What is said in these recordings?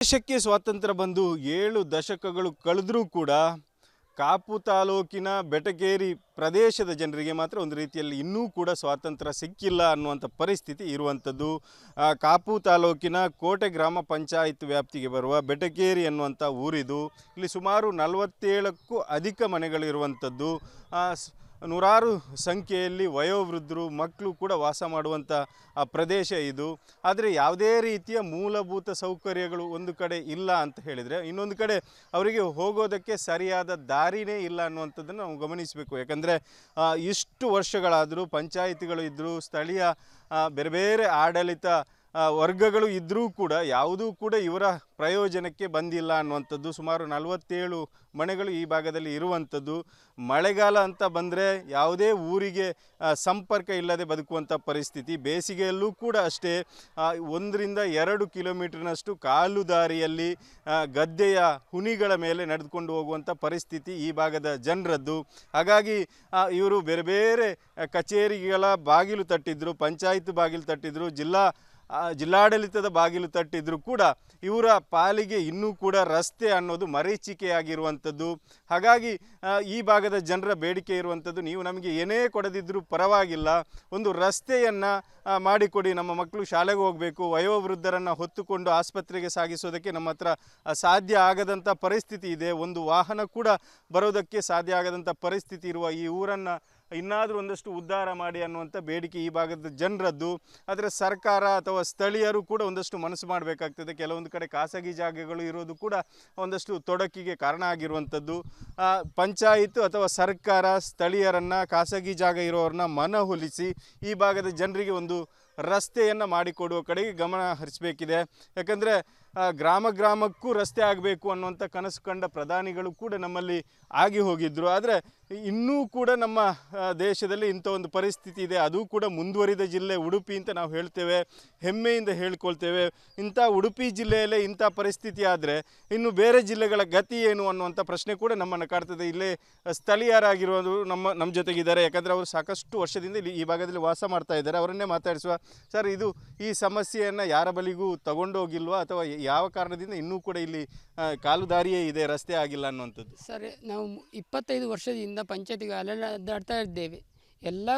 ದೇಶಕ್ಕೆ ಸ್ವಾತಂತ್ರ್ಯ ಬಂದು 7 ದಶಕಗಳು ಕಳೆದರೂ ಕೂಡ ಕಾಪು ತಾಲೂಕಿನ ಬೆಟಗೇರಿ ಪ್ರದೇಶದ ಜನರಿಗೆ ಮಾತ್ರ ಒಂದು ರೀತಿಯಲ್ಲಿ ಇನ್ನೂ ಕೂಡ ಸ್ವಾತಂತ್ರ್ಯ ಸಿಕ್ಕಿಲ್ಲ ಅನ್ನುವಂಥ ಪರಿಸ್ಥಿತಿ ಇರುವಂಥದ್ದು. ಕಾಪು ತಾಲೂಕಿನ ಕೋಟೆ ಗ್ರಾಮ ಪಂಚಾಯತ್ ವ್ಯಾಪ್ತಿಗೆ ಬರುವ ಬೆಟಗೇರಿ ಅನ್ನುವಂಥ ಊರಿದು. ಇಲ್ಲಿ ಸುಮಾರು 47ಕ್ಕೂ ಅಧಿಕ ಮನೆಗಳಿರುವಂಥದ್ದು. ನೂರಾರು ಸಂಖ್ಯೆಯಲ್ಲಿ ವಯೋವೃದ್ಧರು ಮಕ್ಕಳು ಕೂಡ ವಾಸ ಮಾಡುವಂಥ ಪ್ರದೇಶ ಇದು. ಆದರೆ ಯಾವುದೇ ರೀತಿಯ ಮೂಲಭೂತ ಸೌಕರ್ಯಗಳು ಒಂದು ಕಡೆ ಇಲ್ಲ ಅಂತ ಹೇಳಿದರೆ, ಇನ್ನೊಂದು ಕಡೆ ಅವರಿಗೆ ಹೋಗೋದಕ್ಕೆ ಸರಿಯಾದ ದಾರಿನೇ ಇಲ್ಲ ಅನ್ನುವಂಥದ್ದನ್ನು ನಾವು ಗಮನಿಸಬೇಕು. ಯಾಕಂದರೆ ಇಷ್ಟು ವರ್ಷಗಳಾದರೂ ಪಂಚಾಯಿತಿಗಳು ಇದ್ದರೂ, ಸ್ಥಳೀಯ ಬೇರೆ ಬೇರೆ ಆಡಳಿತ ವರ್ಗಗಳು ಇದ್ದರೂ ಕೂಡ ಯಾವುದೂ ಕೂಡ ಇವರ ಪ್ರಯೋಜನಕ್ಕೆ ಬಂದಿಲ್ಲ ಅನ್ನುವಂಥದ್ದು. ಸುಮಾರು 47 ಮನೆಗಳು ಈ ಭಾಗದಲ್ಲಿ ಇರುವಂಥದ್ದು. ಮಳೆಗಾಲ ಅಂತ ಬಂದರೆ ಯಾವುದೇ ಊರಿಗೆ ಸಂಪರ್ಕ ಇಲ್ಲದೆ ಬದುಕುವಂಥ ಪರಿಸ್ಥಿತಿ. ಬೇಸಿಗೆಯಲ್ಲೂ ಕೂಡ ಅಷ್ಟೇ, 1-2 ಕಿಲೋಮೀಟರ್ನಷ್ಟು ಕಾಲು ದಾರಿಯಲ್ಲಿ ಗದ್ದೆಯ ಹುನಿಗಳ ಮೇಲೆ ನಡೆದುಕೊಂಡು ಹೋಗುವಂಥ ಪರಿಸ್ಥಿತಿ ಈ ಭಾಗದ ಜನರದ್ದು. ಹಾಗಾಗಿ ಇವರು ಬೇರೆ ಬೇರೆ ಕಚೇರಿಗಳ ಬಾಗಿಲು ತಟ್ಟಿದ್ರು, ಪಂಚಾಯತ್ ಬಾಗಿಲು ತಟ್ಟಿದ್ರು, ಜಿಲ್ಲಾಡಳಿತದ ಬಾಗಿಲು ತಟ್ಟಿದ್ರು ಕೂಡ ಇವರ ಪಾಲಿಗೆ ಇನ್ನೂ ಕೂಡ ರಸ್ತೆ ಅನ್ನೋದು ಮರೀಚಿಕೆಯಾಗಿರುವಂಥದ್ದು. ಹಾಗಾಗಿ ಈ ಭಾಗದ ಜನರ ಬೇಡಿಕೆ ಇರುವಂಥದ್ದು, ನೀವು ನಮಗೆ ಏನೇ ಕೊಡದಿದ್ದರೂ ಪರವಾಗಿಲ್ಲ, ಒಂದು ರಸ್ತೆಯನ್ನು ಮಾಡಿಕೊಡಿ, ನಮ್ಮ ಮಕ್ಕಳು ಶಾಲೆಗೆ ಹೋಗಬೇಕು, ವಯೋವೃದ್ಧರನ್ನು ಹೊತ್ತುಕೊಂಡು ಆಸ್ಪತ್ರೆಗೆ ಸಾಗಿಸೋದಕ್ಕೆ ನಮ್ಮ ಹತ್ರ ಸಾಧ್ಯ ಆಗದಂಥ ಪರಿಸ್ಥಿತಿ ಇದೆ, ಒಂದು ವಾಹನ ಕೂಡ ಬರೋದಕ್ಕೆ ಸಾಧ್ಯ ಆಗದಂಥ ಪರಿಸ್ಥಿತಿ ಇರುವ ಈ ಊರನ್ನು ಇನ್ನಾದರೂ ಒಂದಷ್ಟು ಉದ್ಧಾರ ಮಾಡಿ ಅನ್ನುವಂಥ ಬೇಡಿಕೆ ಈ ಭಾಗದ ಜನರದ್ದು. ಆದರೆ ಸರ್ಕಾರ ಅಥವಾ ಸ್ಥಳೀಯರು ಕೂಡ ಒಂದಷ್ಟು ಮನಸ್ಸು ಮಾಡಬೇಕಾಗ್ತದೆ. ಕೆಲವೊಂದು ಕಡೆ ಖಾಸಗಿ ಜಾಗಗಳು ಇರೋದು ಕೂಡ ಒಂದಷ್ಟು ತೊಡಕಿಗೆ ಕಾರಣ ಆಗಿರುವಂಥದ್ದು. ಪಂಚಾಯಿತು ಅಥವಾ ಸರ್ಕಾರ ಸ್ಥಳೀಯರನ್ನು, ಖಾಸಗಿ ಜಾಗ ಇರೋರನ್ನ ಮನವೊಲಿಸಿ ಈ ಭಾಗದ ಜನರಿಗೆ ಒಂದು ರಸ್ತೆಯನ್ನು ಮಾಡಿಕೊಡುವ ಕಡೆಗೆ ಗಮನ ಹರಿಸಬೇಕಿದೆ. ಯಾಕಂದರೆ ಗ್ರಾಮಕ್ಕೂ ರಸ್ತೆ ಆಗಬೇಕು ಅನ್ನುವಂಥ ಕನಸು ಕಂಡ ಪ್ರಧಾನಿಗಳು ಕೂಡ ನಮ್ಮಲ್ಲಿ ಆಗಿ ಹೋಗಿದ್ದರು. ಆದರೆ ಇನ್ನೂ ಕೂಡ ನಮ್ಮ ದೇಶದಲ್ಲಿ ಇಂಥ ಒಂದು ಪರಿಸ್ಥಿತಿ ಇದೆ. ಅದು ಕೂಡ ಮುಂದುವರಿದ ಜಿಲ್ಲೆ ಉಡುಪಿ ಅಂತ ನಾವು ಹೇಳ್ತೇವೆ, ಹೆಮ್ಮೆಯಿಂದ ಹೇಳ್ಕೊಳ್ತೇವೆ. ಇಂಥ ಉಡುಪಿ ಜಿಲ್ಲೆಯಲ್ಲೇ ಇಂಥ ಪರಿಸ್ಥಿತಿ ಆದರೆ ಇನ್ನು ಬೇರೆ ಜಿಲ್ಲೆಗಳ ಗತಿ ಏನು ಅನ್ನುವಂಥ ಪ್ರಶ್ನೆ ಕೂಡ ನಮ್ಮನ್ನು ಕಾಡ್ತದೆ. ಇಲ್ಲೇ ಸ್ಥಳೀಯರಾಗಿರೋರು ನಮ್ಮ ಜೊತೆಗಿದ್ದಾರೆ. ಯಾಕಂದರೆ ಅವರು ಸಾಕಷ್ಟು ವರ್ಷದಿಂದ ಇಲ್ಲಿ ಈ ಭಾಗದಲ್ಲಿ ವಾಸ ಮಾಡ್ತಾ ಇದ್ದಾರೆ. ಅವರನ್ನೇ ಮಾತಾಡಿಸುವ. ಸರ್, ಈ ಸಮಸ್ಯೆಯನ್ನು ಯಾರ ಬಳಿಗೂ ತಗೊಂಡೋಗಿಲ್ವಾ, ಅಥವಾ ಯಾವ ಕಾರಣದಿಂದ ಇನ್ನೂ ಕೂಡ ಇಲ್ಲಿ ಕಾಲು ದಾರಿಯೇ ಇದೆ, ರಸ್ತೆ ಆಗಿಲ್ಲ ಅನ್ನುವಂಥದ್ದು? ಸರ್, ನಾವು 25 ವರ್ಷದಿಂದ ಪಂಚಾಯತಿಗೆ ಅಲೆದಾಡ್ತಾ ಇದ್ದೇವೆ. ಎಲ್ಲ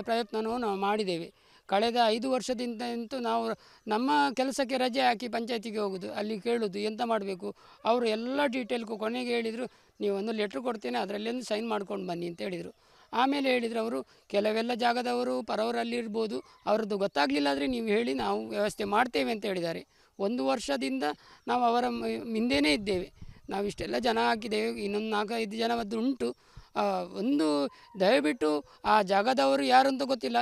ಪ್ರಯತ್ನವೂ ನಾವು ಮಾಡಿದ್ದೇವೆ. ಕಳೆದ 5 ವರ್ಷದಿಂದ ಅಂತೂ ನಾವು ನಮ್ಮ ಕೆಲಸಕ್ಕೆ ರಜೆ ಹಾಕಿ ಪಂಚಾಯತಿಗೆ ಹೋಗೋದು, ಅಲ್ಲಿ ಕೇಳೋದು ಎಂತ ಮಾಡಬೇಕು. ಅವರು ಎಲ್ಲ ಡೀಟೇಲ್ಗೂ ಕೊನೆಗೆ ಹೇಳಿದರು, ನೀವು ಒಂದು ಲೆಟ್ರ್ ಕೊಡ್ತೇನೆ, ಅದರಲ್ಲೊಂದು ಸೈನ್ ಮಾಡ್ಕೊಂಡು ಬನ್ನಿ ಅಂತ ಹೇಳಿದರು. ಆಮೇಲೆ ಹೇಳಿದರು ಅವರು, ಕೆಲವೆಲ್ಲ ಜಾಗದವರು ಪರವರಲ್ಲಿರ್ಬೋದು, ಅವ್ರದ್ದು ಗೊತ್ತಾಗಲಿಲ್ಲ ಆದರೆ ನೀವು ಹೇಳಿ, ನಾವು ವ್ಯವಸ್ಥೆ ಮಾಡ್ತೇವೆ ಅಂತ ಹೇಳಿದ್ದಾರೆ. 1 ವರ್ಷದಿಂದ ನಾವು ಅವರ ಹಿಂದೆಯೇ ಇದ್ದೇವೆ. ನಾವು ಇಷ್ಟೆಲ್ಲ ಜನ ಹಾಕಿದ್ದೇವೆ, ಇನ್ನೊಂದು 4-5 ಜನದ್ದು ಉಂಟು. ಒಂದು ದಯವಿಟ್ಟು ಆ ಜಾಗದವರು ಯಾರು ಅಂತ ಗೊತ್ತಿಲ್ಲ,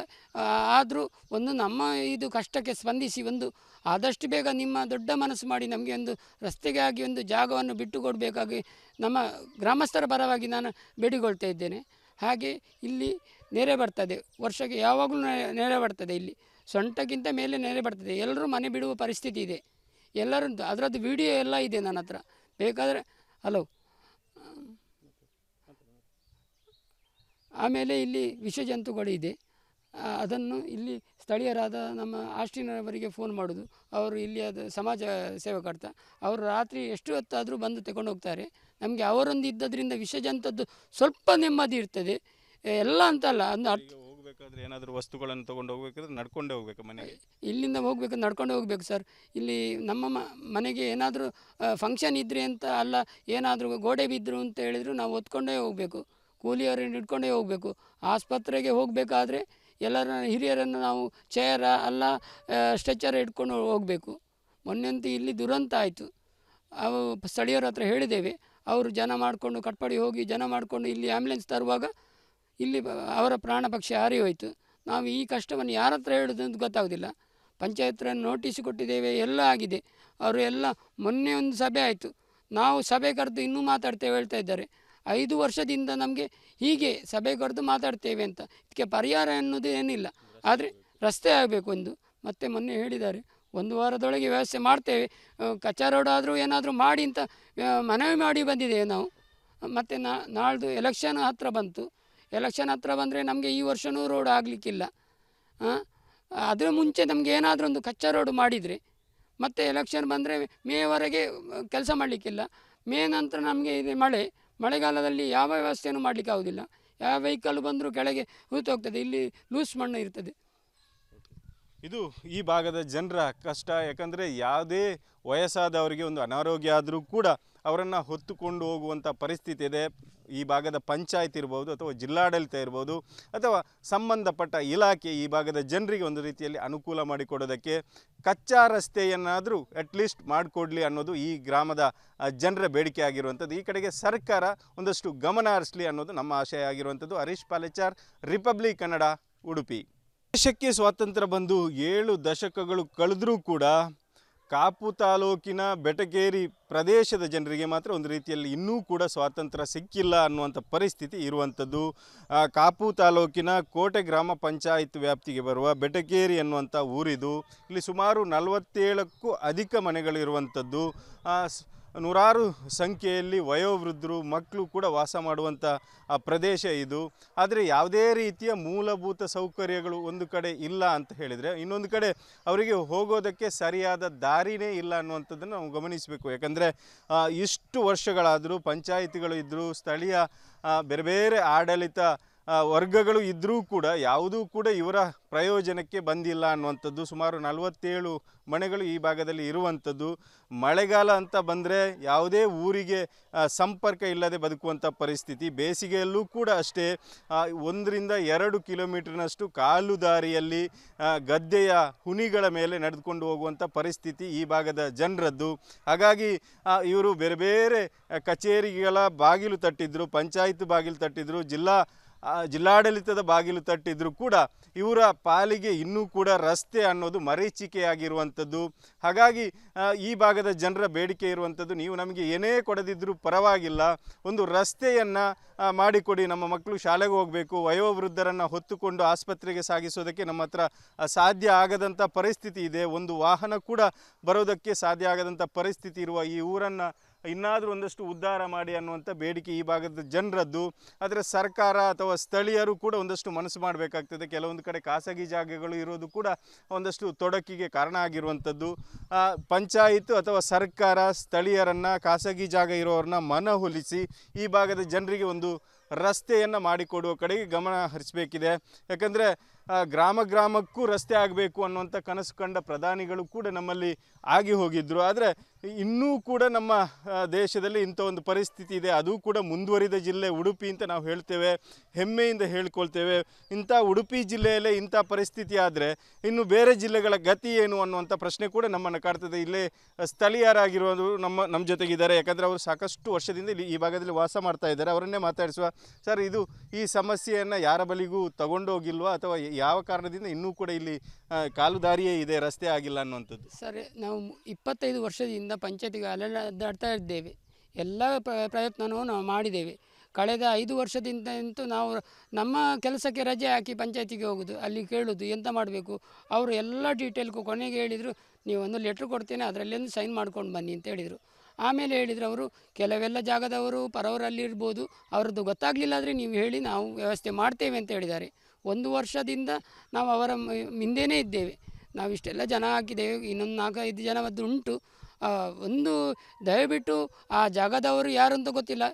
ಆದರೂ ಒಂದು ನಮ್ಮ ಇದು ಕಷ್ಟಕ್ಕೆ ಸ್ಪಂದಿಸಿ ಒಂದು ಆದಷ್ಟು ಬೇಗ ನಿಮ್ಮ ದೊಡ್ಡ ಮನಸ್ಸು ಮಾಡಿ ನಮಗೆ ಒಂದು ರಸ್ತೆಗೆ ಆಗಿ ಒಂದು ಜಾಗವನ್ನು ಬಿಟ್ಟು ಕೊಡಬೇಕಾಗಿ ನಮ್ಮ ಗ್ರಾಮಸ್ಥರ ಪರವಾಗಿ ನಾನು ಬೇಡಿಕೊಳ್ತಾ ಇದ್ದೇನೆ. ಹಾಗೆ ಇಲ್ಲಿ ನೆರೆ ಬರ್ತದೆ, ವರ್ಷಕ್ಕೆ ಯಾವಾಗಲೂ ನೆರೆ ಬರ್ತದೆ. ಇಲ್ಲಿ ಸೊಂಟಕ್ಕಿಂತ ಮೇಲೆ ನೆರೆ ಬರ್ತದೆ. ಎಲ್ಲರೂ ಮನೆ ಬಿಡುವ ಪರಿಸ್ಥಿತಿ ಇದೆ. ಎಲ್ಲರೂ ಅದರದ್ದು ವಿಡಿಯೋ ಎಲ್ಲ ಇದೆ ನನ್ನ ಹತ್ರ, ಬೇಕಾದರೆ. ಹಲೋ. ಆಮೇಲೆ ಇಲ್ಲಿ ವಿಷಜಂತುಗಳು ಇದೆ. ಅದನ್ನು ಇಲ್ಲಿ ಸ್ಥಳೀಯರಾದ ನಮ್ಮ ಆಸ್ಟಿನವರಿಗೆ ಫೋನ್ ಮಾಡೋದು, ಅವರು ಇಲ್ಲಿ ಅದು ಸಮಾಜ ಸೇವಕರ್ತ, ಅವರು ರಾತ್ರಿ ಎಷ್ಟು ಹೊತ್ತಾದರೂ ಬಂದು ತಗೊಂಡು ಹೋಗ್ತಾರೆ. ನಮಗೆ ಅವರೊಂದು ಇದ್ದದ್ರಿಂದ ವಿಷಜಂತದ್ದು ಸ್ವಲ್ಪ ನೆಮ್ಮದಿ ಇರ್ತದೆ. ಎಲ್ಲ ಅಂತಲ್ಲ, ಹೋಗಬೇಕಾದ್ರೆ ಏನಾದರೂ ವಸ್ತುಗಳನ್ನು ತೊಗೊಂಡು ಹೋಗ್ಬೇಕಾದ್ರೆ ನಡ್ಕೊಂಡೇ ಹೋಗ್ಬೇಕು, ಮನೆಗೆ ಇಲ್ಲಿಂದ ಹೋಗ್ಬೇಕು, ನಡ್ಕೊಂಡು ಹೋಗ್ಬೇಕು ಸರ್. ಇಲ್ಲಿ ನಮ್ಮ ಮನೆಗೆ ಏನಾದರೂ ಫಂಕ್ಷನ್ ಇದ್ದರೆ ಅಂತ ಅಲ್ಲ, ಏನಾದರೂ ಗೋಡೆ ಬಿದ್ದರು ಅಂತ ಹೇಳಿದ್ರು ನಾವು ಹೊತ್ಕೊಂಡೇ ಹೋಗಬೇಕು, ಕೂಲಿಯವರನ್ನು ಇಟ್ಕೊಂಡೇ ಹೋಗಬೇಕು. ಆಸ್ಪತ್ರೆಗೆ ಹೋಗಬೇಕಾದ್ರೆ ಎಲ್ಲರ ಹಿರಿಯರನ್ನು ನಾವು ಚೇರ ಅಲ್ಲ ಸ್ಟ್ರೆಚರ್ ಇಟ್ಕೊಂಡು ಹೋಗಬೇಕು. ಮೊನ್ನೆಂತೂ ಇಲ್ಲಿ ದುರಂತ ಆಯಿತು. ಅವು ಸ್ಥಳೀಯರ ಹತ್ರ ಹೇಳಿದ್ದೇವೆ, ಅವರು ಜನ ಮಾಡಿಕೊಂಡು ಕಟ್ಪಾಡಿ ಹೋಗಿ ಜನ ಮಾಡಿಕೊಂಡು ಇಲ್ಲಿ ಆ್ಯಂಬುಲೆನ್ಸ್ ತರುವಾಗ ಇಲ್ಲಿ ಅವರ ಪ್ರಾಣ ಪಕ್ಷಿ ಹಾರಿ ಹೋಯಿತು. ನಾವು ಈ ಕಷ್ಟವನ್ನು ಯಾರ ಹತ್ರ ಹೇಳೋದಂತ ಗೊತ್ತಾಗೋದಿಲ್ಲ. ಪಂಚಾಯತ್ ನೋಟಿಸ್ ಕೊಟ್ಟಿದ್ದೇವೆ, ಎಲ್ಲ ಆಗಿದೆ. ಅವರು ಎಲ್ಲ ಮೊನ್ನೆ ಒಂದು ಸಭೆ ಆಯಿತು, ನಾವು ಸಭೆ ಕರೆದು ಇನ್ನೂ ಮಾತಾಡ್ತೇವೆ ಹೇಳ್ತಾ ಇದ್ದಾರೆ. 5 ವರ್ಷದಿಂದ ನಮಗೆ ಹೀಗೆ ಸಭೆ ಕರೆದು ಮಾತಾಡ್ತೇವೆ ಅಂತ. ಇದಕ್ಕೆ ಪರಿಹಾರ ಅನ್ನೋದು ಏನಿಲ್ಲ, ಆದರೆ ರಸ್ತೆ ಆಗಬೇಕು ಒಂದು. ಮತ್ತು ಮೊನ್ನೆ ಹೇಳಿದ್ದಾರೆ 1 ವಾರದೊಳಗೆ ವ್ಯವಸ್ಥೆ ಮಾಡ್ತೇವೆ, ಕಚ್ಚಾ ರೋಡ್ ಆದರೂ ಏನಾದರೂ ಮಾಡಿ ಅಂತ ಮನವಿ ಮಾಡಿ ಬಂದಿದ್ದೇವೆ ನಾವು. ಮತ್ತು ನಾಳ್ದು ಎಲೆಕ್ಷನ್ ಹತ್ತಿರ ಬಂತು. ಎಲೆಕ್ಷನ್ ಹತ್ತಿರ ಬಂದರೆ ನಮಗೆ ಈ ವರ್ಷವೂ ರೋಡ್ ಆಗಲಿಕ್ಕಿಲ್ಲ. ಅದರ ಮುಂಚೆ ನಮಗೆ ಏನಾದರೂ ಒಂದು ಕಚ್ಚಾ ರೋಡ್ ಮಾಡಿದರೆ ಮತ್ತು ಎಲೆಕ್ಷನ್ ಬಂದರೆ ಮೇವರೆಗೆ ಕೆಲಸ ಮಾಡಲಿಕ್ಕಿಲ್ಲ. ಮೇ ನಂತರ ನಮಗೆ ಇದೆ ಮಳೆಗಾಲದಲ್ಲಿ ಯಾವ ವ್ಯವಸ್ಥೆಯನ್ನು ಮಾಡಲಿಕ್ಕೆ ಆಗೋದಿಲ್ಲ. ಯಾವ ವೆಹಿಕಲ್ ಬಂದರೂ ಕೆಳಗೆ ಹೂತು ಹೋಗ್ತದೆ, ಇಲ್ಲಿ ಲೂಸ್ ಮಣ್ಣು ಇರ್ತದೆ. ಇದು ಈ ಭಾಗದ ಜನರ ಕಷ್ಟ. ಯಾಕಂದರೆ ಯಾವುದೇ ವಯಸ್ಸಾದವರಿಗೆ ಒಂದು ಅನಾರೋಗ್ಯ ಆದರೂ ಕೂಡ ಅವರನ್ನು ಹೊತ್ತುಕೊಂಡು ಹೋಗುವಂಥ ಪರಿಸ್ಥಿತಿ ಇದೆ. ಈ ಭಾಗದ ಪಂಚಾಯತ್ ಇರ್ಬೋದು ಅಥವಾ ಜಿಲ್ಲಾಡಳಿತ ಇರ್ಬೋದು ಅಥವಾ ಸಂಬಂಧಪಟ್ಟ ಇಲಾಖೆ ಈ ಭಾಗದ ಜನರಿಗೆ ಒಂದು ರೀತಿಯಲ್ಲಿ ಅನುಕೂಲ ಮಾಡಿಕೊಡೋದಕ್ಕೆ ಕಚ್ಚಾ ರಸ್ತೆಯನ್ನಾದರೂ ಅಟ್ಲೀಸ್ಟ್ ಮಾಡಿಕೊಡ್ಲಿ ಅನ್ನೋದು ಈ ಗ್ರಾಮದ ಜನರ ಬೇಡಿಕೆ ಆಗಿರುವಂಥದ್ದು. ಈ ಕಡೆಗೆ ಸರ್ಕಾರ ಒಂದಷ್ಟು ಗಮನ ಹರಿಸಲಿ ಅನ್ನೋದು ನಮ್ಮ ಆಶಯ ಆಗಿರುವಂಥದ್ದು. ಹರೀಶ್ ಪಾಲೆಚಾರ್, ರಿಪಬ್ಲಿಕ್ ಕನ್ನಡ, ಉಡುಪಿ. ದೇಶಕ್ಕೆ ಸ್ವಾತಂತ್ರ್ಯ ಬಂದು 7 ದಶಕಗಳು ಕಳೆದರೂ ಕೂಡ ಕಾಪು ತಾಲೂಕಿನ ಬೆಟಗೇರಿ ಪ್ರದೇಶದ ಜನರಿಗೆ ಮಾತ್ರ ಒಂದು ರೀತಿಯಲ್ಲಿ ಇನ್ನೂ ಕೂಡ ಸ್ವಾತಂತ್ರ್ಯ ಸಿಕ್ಕಿಲ್ಲ ಅನ್ನುವಂಥ ಪರಿಸ್ಥಿತಿ ಇರುವಂಥದ್ದು. ಕಾಪು ತಾಲೂಕಿನ ಕೋಟೆ ಗ್ರಾಮ ಪಂಚಾಯತ್ ವ್ಯಾಪ್ತಿಗೆ ಬರುವ ಬೆಟಗೇರಿ ಅನ್ನುವಂಥ ಊರಿದು. ಇಲ್ಲಿ ಸುಮಾರು 47ಕ್ಕೂ ಅಧಿಕ ಮನೆಗಳಿರುವಂಥದ್ದು. ನೂರಾರು ಸಂಖ್ಯೆಯಲ್ಲಿ ವಯೋವೃದ್ಧರು, ಮಕ್ಕಳು ಕೂಡ ವಾಸ ಮಾಡುವಂಥ ಪ್ರದೇಶ ಇದು. ಆದರೆ ಯಾವುದೇ ರೀತಿಯ ಮೂಲಭೂತ ಸೌಕರ್ಯಗಳು ಒಂದು ಕಡೆ ಇಲ್ಲ ಅಂತ ಹೇಳಿದರೆ, ಇನ್ನೊಂದು ಕಡೆ ಅವರಿಗೆ ಹೋಗೋದಕ್ಕೆ ಸರಿಯಾದ ದಾರಿನೇ ಇಲ್ಲ ಅನ್ನುವಂಥದ್ದನ್ನು ನಾವು ಗಮನಿಸಬೇಕು. ಯಾಕಂದರೆ ಇಷ್ಟು ವರ್ಷಗಳಾದರೂ ಪಂಚಾಯಿತಿಗಳು ಇದ್ದರೂ, ಸ್ಥಳೀಯ ಬೇರೆ ಬೇರೆ ಆಡಳಿತ ವರ್ಗಗಳು ಇದ್ದರೂ ಕೂಡ ಯಾವುದೂ ಕೂಡ ಇವರ ಪ್ರಯೋಜನಕ್ಕೆ ಬಂದಿಲ್ಲ ಅನ್ನುವಂಥದ್ದು. ಸುಮಾರು 47 ಮನೆಗಳು ಈ ಭಾಗದಲ್ಲಿ ಇರುವಂಥದ್ದು. ಮಳೆಗಾಲ ಅಂತ ಬಂದರೆ ಯಾವುದೇ ಊರಿಗೆ ಸಂಪರ್ಕ ಇಲ್ಲದೆ ಬದುಕುವಂಥ ಪರಿಸ್ಥಿತಿ. ಬೇಸಿಗೆಯಲ್ಲೂ ಕೂಡ ಅಷ್ಟೇ, 1-2 ಕಿಲೋಮೀಟರ್ನಷ್ಟು ಕಾಲು ದಾರಿಯಲ್ಲಿ ಗದ್ದೆಯ ಹುನಿಗಳ ಮೇಲೆ ನಡೆದುಕೊಂಡು ಹೋಗುವಂಥ ಪರಿಸ್ಥಿತಿ ಈ ಭಾಗದ ಜನರದ್ದು. ಹಾಗಾಗಿ ಇವರು ಬೇರೆ ಬೇರೆ ಕಚೇರಿಗಳ ಬಾಗಿಲು ತಟ್ಟಿದ್ರು, ಪಂಚಾಯತ್ ಬಾಗಿಲು ತಟ್ಟಿದ್ರು, ಜಿಲ್ಲಾಡಳಿತದ ಬಾಗಿಲು ತಟ್ಟಿದ್ರು ಕೂಡ ಇವರ ಪಾಲಿಗೆ ಇನ್ನೂ ಕೂಡ ರಸ್ತೆ ಅನ್ನೋದು ಮರೀಚಿಕೆಯಾಗಿರುವಂಥದ್ದು. ಹಾಗಾಗಿ ಈ ಭಾಗದ ಜನರ ಬೇಡಿಕೆ ಇರುವಂಥದ್ದು, ನೀವು ನಮಗೆ ಏನೇ ಕೊಡದಿದ್ದರೂ ಪರವಾಗಿಲ್ಲ, ಒಂದು ರಸ್ತೆಯನ್ನು ಮಾಡಿಕೊಡಿ. ನಮ್ಮ ಮಕ್ಕಳು ಶಾಲೆಗೆ ಹೋಗಬೇಕು, ವಯೋವೃದ್ಧರನ್ನು ಹೊತ್ತುಕೊಂಡು ಆಸ್ಪತ್ರೆಗೆ ಸಾಗಿಸೋದಕ್ಕೆ ನಮ್ಮ ಹತ್ರ ಸಾಧ್ಯ ಆಗದಂಥ ಪರಿಸ್ಥಿತಿ ಇದೆ. ಒಂದು ವಾಹನ ಕೂಡ ಬರೋದಕ್ಕೆ ಸಾಧ್ಯ ಆಗದಂಥ ಪರಿಸ್ಥಿತಿ ಇರುವ ಈ ಊರನ್ನು ಇನ್ನಾದರೂ ಒಂದಷ್ಟು ಉದ್ಧಾರ ಮಾಡಿ ಅನ್ನುವಂಥ ಬೇಡಿಕೆ ಈ ಭಾಗದ ಜನರದ್ದು. ಆದರೆ ಸರ್ಕಾರ ಅಥವಾ ಸ್ಥಳೀಯರು ಕೂಡ ಒಂದಷ್ಟು ಮನಸ್ಸು ಮಾಡಬೇಕಾಗ್ತದೆ. ಕೆಲವೊಂದು ಕಡೆ ಖಾಸಗಿ ಜಾಗಗಳು ಇರೋದು ಕೂಡ ಒಂದಷ್ಟು ತೊಡಕಿಗೆ ಕಾರಣ ಆಗಿರುವಂಥದ್ದು. ಪಂಚಾಯಿತು ಅಥವಾ ಸರ್ಕಾರ ಸ್ಥಳೀಯರನ್ನು, ಖಾಸಗಿ ಜಾಗ ಇರೋರನ್ನ ಮನವೊಲಿಸಿ ಈ ಭಾಗದ ಜನರಿಗೆ ಒಂದು ರಸ್ತೆಯನ್ನು ಮಾಡಿಕೊಡುವ ಕಡೆಗೆ ಗಮನ ಹರಿಸಬೇಕಿದೆ. ಯಾಕಂದರೆ ಗ್ರಾಮ ಗ್ರಾಮಕ್ಕೂ ರಸ್ತೆ ಆಗಬೇಕು ಅನ್ನುವಂಥ ಕನಸು ಕಂಡ ಪ್ರಧಾನಿಗಳು ಕೂಡ ನಮ್ಮಲ್ಲಿ ಆಗಿ ಹೋಗಿದ್ದರು. ಆದರೆ ಇನ್ನೂ ಕೂಡ ನಮ್ಮ ದೇಶದಲ್ಲಿ ಇಂಥ ಒಂದು ಪರಿಸ್ಥಿತಿ ಇದೆ. ಅದು ಕೂಡ ಮುಂದುವರಿದ ಜಿಲ್ಲೆ ಉಡುಪಿ ಅಂತ ನಾವು ಹೇಳ್ತೇವೆ, ಹೆಮ್ಮೆಯಿಂದ ಹೇಳ್ಕೊಳ್ತೇವೆ. ಇಂಥ ಉಡುಪಿ ಜಿಲ್ಲೆಯಲ್ಲೇ ಇಂಥ ಪರಿಸ್ಥಿತಿ ಆದರೆ ಇನ್ನು ಬೇರೆ ಜಿಲ್ಲೆಗಳ ಗತಿ ಏನು ಅನ್ನುವಂಥ ಪ್ರಶ್ನೆ ಕೂಡ ನಮ್ಮನ್ನು ಕಾಡ್ತದೆ. ಇಲ್ಲೇ ಸ್ಥಳೀಯರಾಗಿರೋದು ನಮ್ಮ ಜೊತೆಗಿದ್ದಾರೆ. ಯಾಕಂದರೆ ಅವರು ಸಾಕಷ್ಟು ವರ್ಷದಿಂದ ಇಲ್ಲಿ ಈ ಭಾಗದಲ್ಲಿ ವಾಸ ಮಾಡ್ತಾ ಇದ್ದಾರೆ. ಅವರನ್ನೇ ಮಾತಾಡಿಸುವ. ಸರ್, ಈ ಸಮಸ್ಯೆಯನ್ನು ಯಾರ ಬಳಿಗೂ ತಗೊಂಡೋಗಿಲ್ವಾ ಅಥವಾ ಯಾವ ಕಾರಣದಿಂದ ಇನ್ನೂ ಕೂಡ ಇಲ್ಲಿ ಕಾಲು ದಾರಿಯೇ ಇದೆ, ರಸ್ತೆ ಆಗಿಲ್ಲ ಅನ್ನುವಂಥದ್ದು? ಸರ್, ನಾವು 25 ವರ್ಷದಿಂದ ಪಂಚಾಯತಿಗೆ ಅಲೆದಾಡ್ತಾ ಇದ್ದೇವೆ. ಎಲ್ಲ ಪ್ರಯತ್ನವೂ ನಾವು ಮಾಡಿದ್ದೇವೆ. ಕಳೆದ 5 ವರ್ಷದಿಂದ ಅಂತೂ ನಾವು ನಮ್ಮ ಕೆಲಸಕ್ಕೆ ರಜೆ ಹಾಕಿ ಪಂಚಾಯತಿಗೆ ಹೋಗೋದು, ಅಲ್ಲಿ ಕೇಳೋದು ಎಂತ ಮಾಡಬೇಕು. ಅವರು ಎಲ್ಲ ಡೀಟೇಲ್ಗೂ ಕೊನೆಗೆ ಹೇಳಿದರು, ನೀವೊಂದು ಲೆಟ್ರ್ ಕೊಡ್ತೇನೆ, ಅದರಲ್ಲಿ ಒಂದು ಸೈನ್ ಮಾಡ್ಕೊಂಡು ಬನ್ನಿ ಅಂತ ಹೇಳಿದರು. ಆಮೇಲೆ ಹೇಳಿದರು ಅವರು, ಕೆಲವೆಲ್ಲ ಜಾಗದವರು ಪರವರಲ್ಲಿರ್ಬೋದು, ಅವರದ್ದು ಗೊತ್ತಾಗಲಿಲ್ಲ ಆದರೆ ನೀವು ಹೇಳಿ, ನಾವು ವ್ಯವಸ್ಥೆ ಮಾಡ್ತೇವೆ ಅಂತ ಹೇಳಿದ್ದಾರೆ. 1 ವರ್ಷದಿಂದ ನಾವು ಅವರ ಹಿಂದೆಯೇ ಇದ್ದೇವೆ. ನಾವು ಇಷ್ಟೆಲ್ಲ ಜನ ಹಾಕಿದ್ದೇವೆ, ಇನ್ನೊಂದು 4-5 ಜನದ್ದು ಉಂಟು. ಒಂದು ದಯವಿಟ್ಟು ಆ ಜಾಗದವರು ಯಾರು ಅಂತ ಗೊತ್ತಿಲ್ಲ,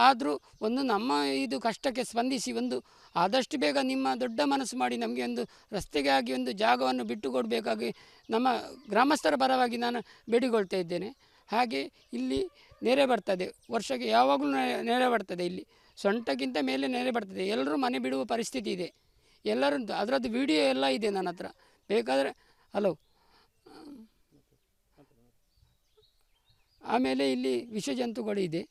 ಆದರೂ ಒಂದು ನಮ್ಮ ಇದು ಕಷ್ಟಕ್ಕೆ ಸ್ಪಂದಿಸಿ ಒಂದು ಆದಷ್ಟು ಬೇಗ ನಿಮ್ಮ ದೊಡ್ಡ ಮನಸ್ಸು ಮಾಡಿ ನಮಗೆ ಒಂದು ರಸ್ತೆಗೆ ಆಗಿ ಒಂದು ಜಾಗವನ್ನು ಬಿಟ್ಟು ಕೊಡಬೇಕಾಗಿ ನಮ್ಮ ಗ್ರಾಮಸ್ಥರ ಪರವಾಗಿ ನಾನು ಬೇಡಿಕೊಳ್ತಾ ಇದ್ದೇನೆ. ಹಾಗೆ ಇಲ್ಲಿ ನೆರೆ ಬರ್ತದೆ, ವರ್ಷಕ್ಕೆ ಯಾವಾಗಲೂ ನೆರೆ ಬರ್ತದೆ. ಇಲ್ಲಿ ಸೊಂಟಕ್ಕಿಂತ ಮೇಲೆ ನೆರೆ ಬರ್ತದೆ. ಎಲ್ಲರೂ ಮನೆ ಬಿಡುವ ಪರಿಸ್ಥಿತಿ ಇದೆ. ಎಲ್ಲರೂ ಅದರದ್ದು ವಿಡಿಯೋ ಎಲ್ಲ ಇದೆ ನನ್ನ ಹತ್ರ, ಬೇಕಾದರೆ. ಹಲೋ. ಆಮೇಲೆ ಇಲ್ಲಿ ವಿಷಜಂತುಗಳಿದೆ.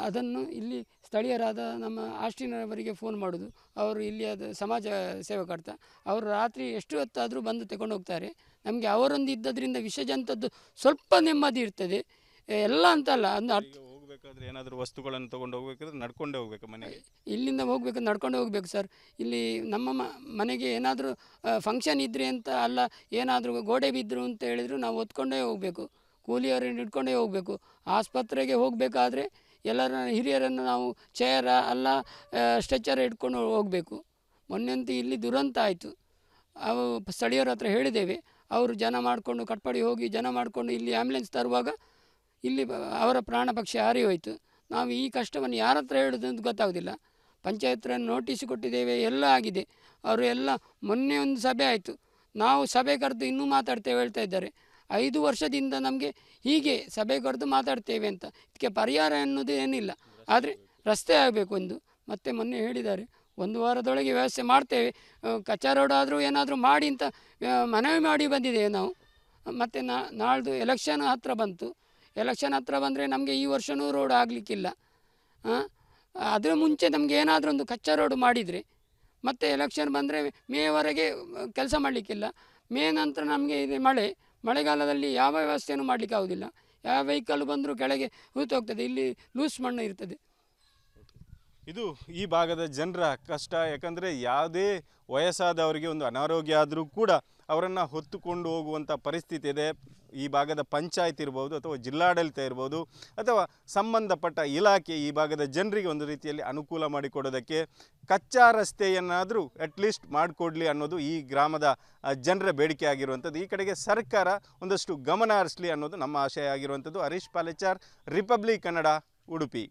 ಅದನ್ನು ಇಲ್ಲಿ ಸ್ಥಳೀಯರಾದ ನಮ್ಮ ಆಸ್ಟಿನವರಿಗೆ ಫೋನ್ ಮಾಡೋದು, ಅವರು ಇಲ್ಲಿ ಅದು ಸಮಾಜ ಸೇವಕರ್ತ, ಅವರು ರಾತ್ರಿ ಎಷ್ಟು ಹೊತ್ತಾದರೂ ಬಂದು ತಗೊಂಡು ಹೋಗ್ತಾರೆ. ನಮಗೆ ಅವರೊಂದು ಇದ್ದದ್ರಿಂದ ವಿಷಜಂತದ್ದು ಸ್ವಲ್ಪ ನೆಮ್ಮದಿ ಇರ್ತದೆ. ಎಲ್ಲ ಅಂತಲ್ಲ, ಒಂದು ಹೋಗಬೇಕಾದ್ರೆ ಏನಾದರೂ ವಸ್ತುಗಳನ್ನು ತೊಗೊಂಡು ಹೋಗ್ಬೇಕಾದ್ರೆ ನಡ್ಕೊಂಡೇ ಹೋಗ್ಬೇಕು ಮನೆಗೆ. ಇಲ್ಲಿಂದ ಹೋಗ್ಬೇಕು, ನಡ್ಕೊಂಡು ಹೋಗ್ಬೇಕು ಸರ್. ಇಲ್ಲಿ ನಮ್ಮ ಮನೆಗೆ ಏನಾದರೂ ಫಂಕ್ಷನ್ ಇದ್ದರೆ ಅಂತ ಅಲ್ಲ, ಏನಾದರೂ ಗೋಡೆ ಬಿದ್ದರು ಅಂತ ಹೇಳಿದ್ರು ನಾವು ಹೊತ್ಕೊಂಡೇ ಹೋಗಬೇಕು, ಕೂಲಿಯವರನ್ನು ಹಿಡ್ಕೊಂಡೇ ಹೋಗಬೇಕು. ಆಸ್ಪತ್ರೆಗೆ ಹೋಗಬೇಕಾದ್ರೆ ಎಲ್ಲರ ಹಿರಿಯರನ್ನು ನಾವು ಚೇರ ಅಲ್ಲ ಸ್ಟ್ರೆಚರ್ ಹಿಡ್ಕೊಂಡು ಹೋಗಬೇಕು. ಮೊನ್ನೆಂತೂ ಇಲ್ಲಿ ದುರಂತ ಆಯಿತು. ಅವು ಸ್ಥಳೀಯರ ಹತ್ರ ಹೇಳಿದ್ದೇವೆ, ಅವರು ಜನ ಮಾಡಿಕೊಂಡು ಕಟ್ಪಾಡಿ ಹೋಗಿ ಜನ ಮಾಡಿಕೊಂಡು ಇಲ್ಲಿ ಆ್ಯಂಬುಲೆನ್ಸ್ ತರುವಾಗ ಇಲ್ಲಿ ಅವರ ಪ್ರಾಣ ಪಕ್ಷಿ ಹಾರಿ ಹೋಯಿತು. ನಾವು ಈ ಕಷ್ಟವನ್ನು ಯಾರ ಹತ್ರ ಹೇಳೋದು ಅಂತ ಗೊತ್ತಾಗೋದಿಲ್ಲ. ಪಂಚಾಯತ್ ಹತ್ರ ನೋಟಿಸ್ ಕೊಟ್ಟಿದ್ದೇವೆ, ಎಲ್ಲ ಆಗಿದೆ. ಅವರು ಎಲ್ಲ ಮೊನ್ನೆ ಒಂದು ಸಭೆ ಆಯಿತು, ನಾವು ಸಭೆ ಕರೆದು ಇನ್ನೂ ಮಾತಾಡ್ತೇವೆ ಹೇಳ್ತಾ ಇದ್ದಾರೆ. 5 ವರ್ಷದಿಂದ ನಮಗೆ ಹೀಗೆ ಸಭೆ ಕರೆದು ಮಾತಾಡ್ತೇವೆ ಅಂತ, ಇದಕ್ಕೆ ಪರಿಹಾರ ಅನ್ನೋದು ಏನಿಲ್ಲ. ಆದರೆ ರಸ್ತೆ ಆಗಬೇಕು ಒಂದು. ಮತ್ತು ಮೊನ್ನೆ ಹೇಳಿದ್ದಾರೆ 1 ವಾರದೊಳಗೆ ವ್ಯವಸ್ಥೆ ಮಾಡ್ತೇವೆ, ಕಚ್ಚಾ ರೋಡ್ ಆದರೂ ಏನಾದರೂ ಮಾಡಿ ಅಂತ ಮನವಿ ಮಾಡಿ ಬಂದಿದ್ದೇವೆ ನಾವು. ಮತ್ತು ನಾಳ್ದು ಎಲೆಕ್ಷನ್ ಹತ್ತಿರ ಬಂತು. ಎಲೆಕ್ಷನ್ ಹತ್ತಿರ ಬಂದರೆ ನಮಗೆ ಈ ವರ್ಷವೂ ರೋಡ್ ಆಗಲಿಕ್ಕಿಲ್ಲ. ಅದರ ಮುಂಚೆ ನಮಗೆ ಏನಾದರೂ ಒಂದು ಕಚ್ಚಾ ರೋಡ್ ಮಾಡಿದರೆ, ಮತ್ತು ಎಲೆಕ್ಷನ್ ಬಂದರೆ ಮೇವರೆಗೆ ಕೆಲಸ ಮಾಡಲಿಕ್ಕಿಲ್ಲ. ಮೇ ನಂತರ ನಮಗೆ ಇದು ಮಳೆಗಾಲದಲ್ಲಿ ಯಾವ ವ್ಯವಸ್ಥೆಯೂ ಮಾಡಲಿಕ್ಕೆ ಆಗೋದಿಲ್ಲ. ಯಾವ ವೆಹಿಕಲ್ ಬಂದರೂ ಕೆಳಗೆ ಹೂತು ಹೋಗ್ತದೆ, ಇಲ್ಲಿ ಲೂಸ್ ಮಣ್ಣು ಇರ್ತದೆ. ಇದು ಈ ಭಾಗದ ಜನರ ಕಷ್ಟ. ಯಾಕಂದರೆ ಯಾವುದೇ ವಯಸ್ಸಾದವರಿಗೆ ಒಂದು ಅನಾರೋಗ್ಯ ಆದರೂ ಕೂಡ ಅವರನ್ನು ಹೊತ್ತುಕೊಂಡು ಹೋಗುವಂಥ ಪರಿಸ್ಥಿತಿ ಇದೆ. ಈ ಭಾಗದ ಪಂಚಾಯತ್ ಇರ್ಬೋದು ಅಥವಾ ಜಿಲ್ಲಾಡಳಿತ ಇರ್ಬೋದು ಅಥವಾ ಸಂಬಂಧಪಟ್ಟ ಇಲಾಖೆ ಈ ಭಾಗದ ಜನರಿಗೆ ಒಂದು ರೀತಿಯಲ್ಲಿ ಅನುಕೂಲ ಮಾಡಿಕೊಡೋದಕ್ಕೆ ಕಚ್ಚಾ ರಸ್ತೆಯನ್ನಾದರೂ ಅಟ್ಲೀಸ್ಟ್ ಮಾಡಿಕೊಡ್ಲಿ ಅನ್ನೋದು ಈ ಗ್ರಾಮದ ಜನರ ಬೇಡಿಕೆ ಆಗಿರುವಂಥದ್ದು. ಈ ಕಡೆಗೆ ಸರ್ಕಾರ ಒಂದಷ್ಟು ಗಮನ ಹರಿಸಲಿ ಅನ್ನೋದು ನಮ್ಮ ಆಶಯ ಆಗಿರುವಂಥದ್ದು. ಹರೀಶ್ ಪಾಲೆಚಾರ್, ರಿಪಬ್ಲಿಕ್ ಕನ್ನಡ, ಉಡುಪಿ.